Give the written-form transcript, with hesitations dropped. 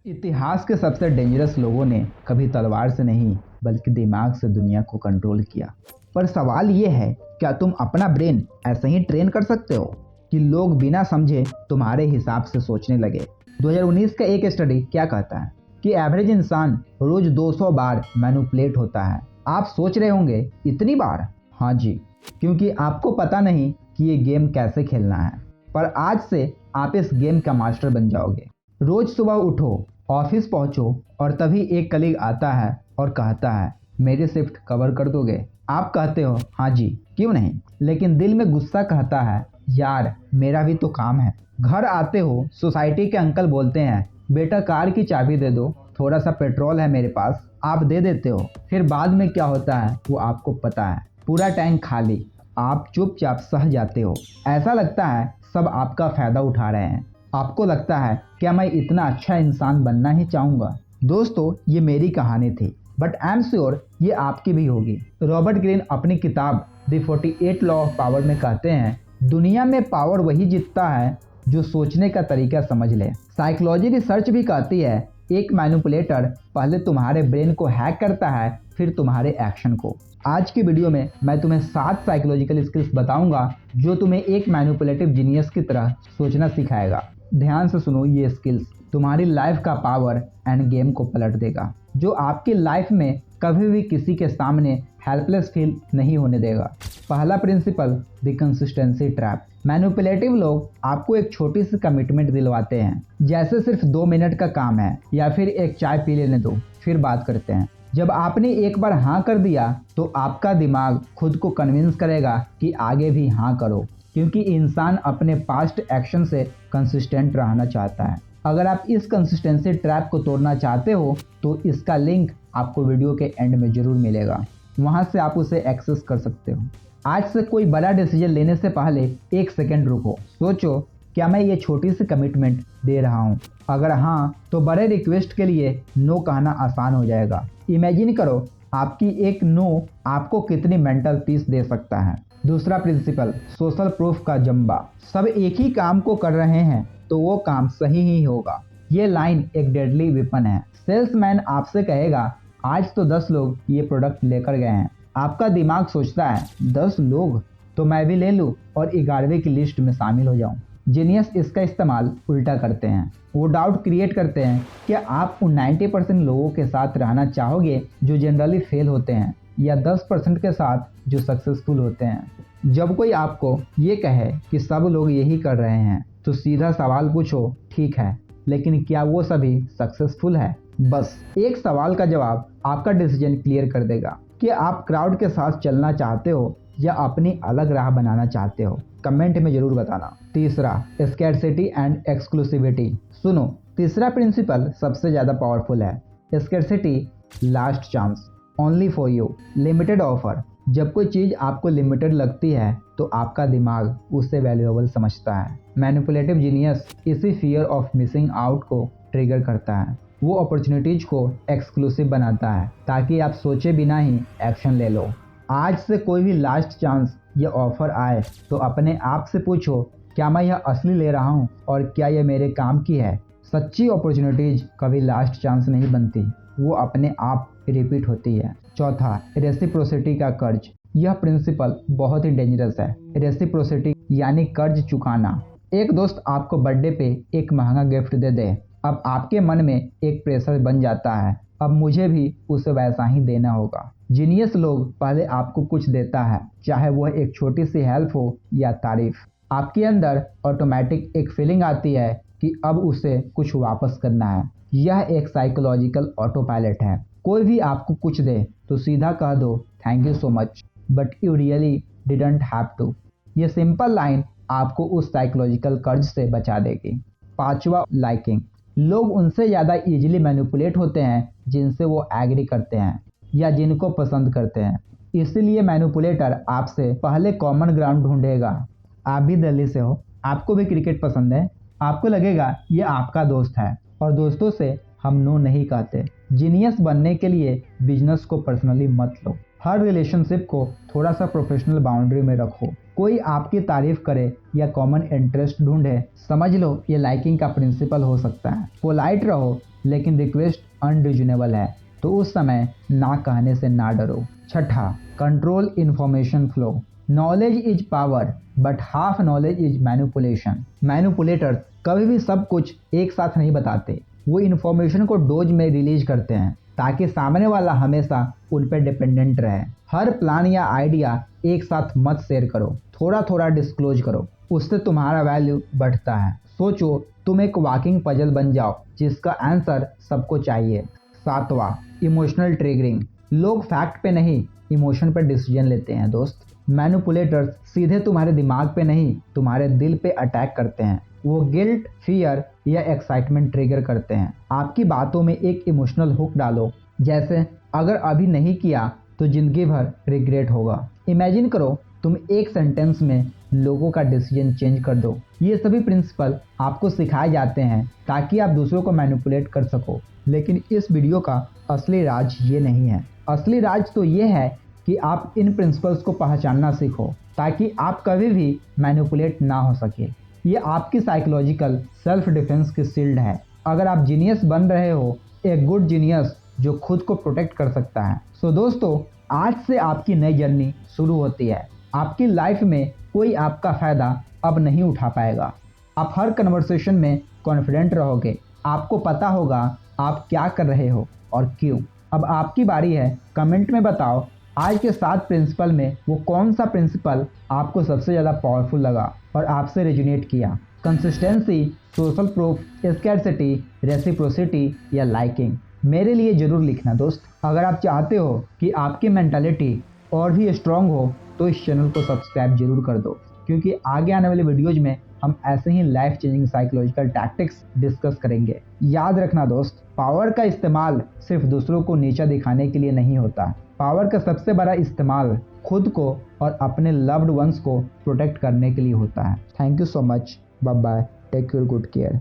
इतिहास के सबसे डेंजरस लोगों ने कभी तलवार से नहीं बल्कि दिमाग से दुनिया को कंट्रोल किया। पर सवाल ये है, क्या तुम अपना ब्रेन ऐसे ही ट्रेन कर सकते हो कि लोग बिना समझे तुम्हारे हिसाब से सोचने लगे। 2019 का एक स्टडी क्या कहता है कि एवरेज इंसान रोज 200 बार मैनिपुलेट होता है। आप सोच रहे होंगे इतनी बार? हाँ जी, क्योंकि आपको पता नहीं कि ये गेम कैसे खेलना है। पर आज से आप इस गेम का मास्टर बन जाओगे। रोज सुबह उठो, ऑफिस पहुंचो और तभी एक कलीग आता है और कहता है मेरी शिफ्ट कवर कर दोगे। आप कहते हो हाँ जी, क्यों नहीं, लेकिन दिल में गुस्सा कहता है यार मेरा भी तो काम है। घर आते हो, सोसाइटी के अंकल बोलते हैं बेटा कार की चाबी दे दो, थोड़ा सा पेट्रोल है मेरे पास, आप दे देते हो। फिर बाद में क्या होता है वो आपको पता है, पूरा टैंक खाली। आप चुपचाप सह जाते हो। ऐसा लगता है सब आपका फायदा उठा रहे हैं। आपको लगता है क्या मैं इतना अच्छा इंसान बनना ही चाहूँगा। दोस्तों, ये मेरी कहानी थी, बट आई एम श्योर ये आपकी भी होगी। रॉबर्ट ग्रीन अपनी किताब द 48 लॉ ऑफ पावर में कहते हैं दुनिया में पावर वही जीतता है जो सोचने का तरीका समझ ले। साइकोलॉजी रिसर्च भी कहती है एक मैनिपुलेटर पहले तुम्हारे ब्रेन को हैक करता है, फिर तुम्हारे एक्शन को। आज की वीडियो में मैं तुम्हें 7 साइकोलॉजिकल स्किल्स बताऊंगा जो तुम्हें एक मैनिपुलेटिव जीनियस की तरह सोचना सिखाएगा। ध्यान से सुनो, ये स्किल्स तुम्हारी लाइफ का पावर एंड गेम को पलट देगा, जो आपकी लाइफ में कभी भी किसी के सामने हेल्पलेस फील नहीं होने देगा। पहला principle, the consistency trap. Manipulative लोग आपको एक छोटी सी कमिटमेंट दिलवाते हैं, जैसे सिर्फ 2 मिनट का काम है या फिर एक चाय पी लेने दो, फिर बात करते हैं। जब आपने एक बार हाँ कर दिया तो आपका दिमाग खुद को कन्विंस करेगा कि आगे भी हाँ करो, क्योंकि इंसान अपने पास्ट एक्शन से कंसिस्टेंट रहना चाहता है। अगर आप इस कंसिस्टेंसी ट्रैप को तोड़ना चाहते हो तो इसका लिंक आपको वीडियो के एंड में जरूर मिलेगा, वहां से आप उसे एक्सेस कर सकते हो। आज से कोई बड़ा डिसीजन लेने से पहले 1 सेकेंड रुको, सोचो क्या मैं ये छोटी सी कमिटमेंट दे रहा हूँ। अगर हाँ, तो बड़े रिक्वेस्ट के लिए नो कहना आसान हो जाएगा। इमेजिन करो आपकी एक नो आपको कितनी मेंटल पीस दे सकता है। दूसरा प्रिंसिपल, सोशल प्रूफ का जंबा। सब एक ही काम को कर रहे हैं तो वो काम सही ही होगा। ये लाइन एक डेडली वेपन है। सेल्समैन आपसे कहेगा आज तो 10 लोग ये प्रोडक्ट लेकर गए हैं। आपका दिमाग सोचता है 10 लोग तो मैं भी ले लूं और 11वें की लिस्ट में शामिल हो जाऊं। जीनियस इसका इस्तेमाल उल्टा करते हैं। वो डाउट क्रिएट करते हैं कि आप उन 90% लोगों के साथ रहना चाहोगे जो जनरली फेल होते हैं, या 10% के साथ जो सक्सेसफुल होते हैं। जब कोई आपको ये कहे कि सब लोग यही कर रहे हैं तो सीधा सवाल पूछो, ठीक है लेकिन क्या वो सभी सक्सेसफुल है? बस एक सवाल का जवाब आपका डिसीजन क्लियर कर देगा कि आप क्राउड के साथ चलना चाहते हो या अपनी अलग राह बनाना चाहते हो। कमेंट में जरूर बताना। तीसरा, स्कैरसिटी एंड एक्सक्लूसिविटी। सुनो, तीसरा प्रिंसिपल सबसे ज्यादा पावरफुल है। Scarcity, last chance, only for you, limited offer. जब कोई चीज आपको लिमिटेड लगती है तो आपका दिमाग उसे वैल्यूएबल समझता है। मैनिपुलेटिव जीनियस इसी फियर ऑफ मिसिंग आउट को ट्रिगर करता है। वो अपॉर्चुनिटीज को एक्सक्लूसिव बनाता है ताकि आप सोचे बिना ही एक्शन ले लो। आज से कोई भी लास्ट चांस या ऑफर आए तो अपने आप से पूछो क्या मैं यह असली ले रहा हूँ और क्या यह मेरे काम की है। सच्ची अपॉर्चुनिटीज कभी लास्ट चांस नहीं बनती, वो अपने आप रिपीट होती है। चौथा, रेसिप्रोसिटी का कर्ज। यह प्रिंसिपल बहुत ही डेंजरस है। रेसिप्रोसिटी यानी कर्ज चुकाना। एक दोस्त आपको बर्थडे पे एक महंगा गिफ्ट दे दे, अब आपके मन में एक प्रेशर बन जाता है, अब मुझे भी उसे वैसा ही देना होगा। जीनियस लोग पहले आपको कुछ देता है, चाहे वह एक छोटी सी हेल्प हो या तारीफ। आपके अंदर ऑटोमेटिक एक फीलिंग आती है कि अब उसे कुछ वापस करना है। यह एक साइकोलॉजिकल ऑटो पायलट है। कोई भी आपको कुछ दे तो सीधा कह दो thank you so much but you really didn't have to. ये सिंपल लाइन आपको उस साइकोलॉजिकल कर्ज से बचा देगी। पांचवा, लाइकिंग। लोग उनसे ज़्यादा इजीली मैनिपुलेट होते हैं जिनसे वो एग्री करते हैं या जिनको पसंद करते हैं। इसीलिए मैनिपुलेटर आपसे पहले कॉमन ग्राउंड ढूंढेगा। आप भी दिल्ली से हो, आपको भी क्रिकेट पसंद है, आपको लगेगा ये आपका दोस्त है और दोस्तों से हम नो नहीं कहते। जीनियस बनने के लिए बिजनेस को पर्सनली मत लो। हर रिलेशनशिप को थोड़ा सा प्रोफेशनल बाउंड्री में रखो। कोई आपकी तारीफ करे या कॉमन इंटरेस्ट ढूंढे, समझ लो ये लाइकिंग का प्रिंसिपल हो सकता है। पोलाइट रहो लेकिन रिक्वेस्ट अनरीजनेबल है तो उस समय ना कहने से ना डरो। छठा, control information flow. Knowledge is power but half knowledge is manipulation. Manipulators कभी भी सब कुछ एक साथ नहीं बताते, वो इन्फॉर्मेशन को डोज में रिलीज करते हैं ताकि सामने वाला हमेशा उन पर डिपेंडेंट रहे। हर प्लान या आइडिया एक साथ मत शेयर करो, थोड़ा थोड़ा डिस्क्लोज करो, उससे तुम्हारा वैल्यू बढ़ता है। सोचो तुम एक वॉकिंग पजल बन जाओ जिसका आंसर सबको चाहिए। सातवां, इमोशनल ट्रिगरिंग। लोग फैक्ट पे नहीं इमोशन पे डिसीजन लेते हैं दोस्त। मैनिपुलेटर्स सीधे तुम्हारे दिमाग पे नहीं तुम्हारे दिल पे अटैक करते हैं। वो गिल्ट, फियर या एक्साइटमेंट ट्रिगर करते हैं। आपकी बातों में एक इमोशनल हुक डालो, जैसे अगर अभी नहीं किया तो जिंदगी भर रिग्रेट होगा। इमेजिन करो तुम एक सेंटेंस में लोगों का डिसीजन चेंज कर दो। ये सभी प्रिंसिपल आपको सिखाए जाते हैं ताकि आप दूसरों को मैनिपुलेट कर सको, लेकिन इस वीडियो का असली राज ये नहीं है। असली राज तो ये है कि आप इन प्रिंसिपल्स को पहचानना सीखो ताकि आप कभी भी मैनिपुलेट ना हो सके। ये आपकी साइकोलॉजिकल सेल्फ डिफेंस की शील्ड है। अगर आप जीनियस बन रहे हो, एक गुड जीनियस जो खुद को प्रोटेक्ट कर सकता है। सो दोस्तों, आज से आपकी नई जर्नी शुरू होती है। आपकी लाइफ में कोई आपका फ़ायदा अब नहीं उठा पाएगा। आप हर कन्वर्सेशन में कॉन्फिडेंट रहोगे, आपको पता होगा आप क्या कर रहे हो और क्यों। अब आपकी बारी है, कमेंट में बताओ आज के 7 प्रिंसिपल में वो कौन सा प्रिंसिपल आपको सबसे ज़्यादा पावरफुल लगा और आपसे रेजोनेट किया। Consistency, social proof, scarcity, reciprocity या लाइकिंग। मेरे लिए ज़रूर लिखना दोस्त। अगर आप चाहते हो कि आपकी मेंटालिटी और भी स्ट्रांग हो तो इस चैनल को सब्सक्राइब जरूर कर दो, क्योंकि आगे आने वाले वीडियोज में हम ऐसे ही life changing psychological tactics discuss करेंगे। याद रखना दोस्त, पावर का इस्तेमाल सिर्फ दूसरों को नीचा दिखाने के लिए नहीं होता। पावर का सबसे बड़ा इस्तेमाल खुद को और अपने लव्ड वंस को प्रोटेक्ट करने के लिए होता है। Thank you so much. Bye bye. Take your good care.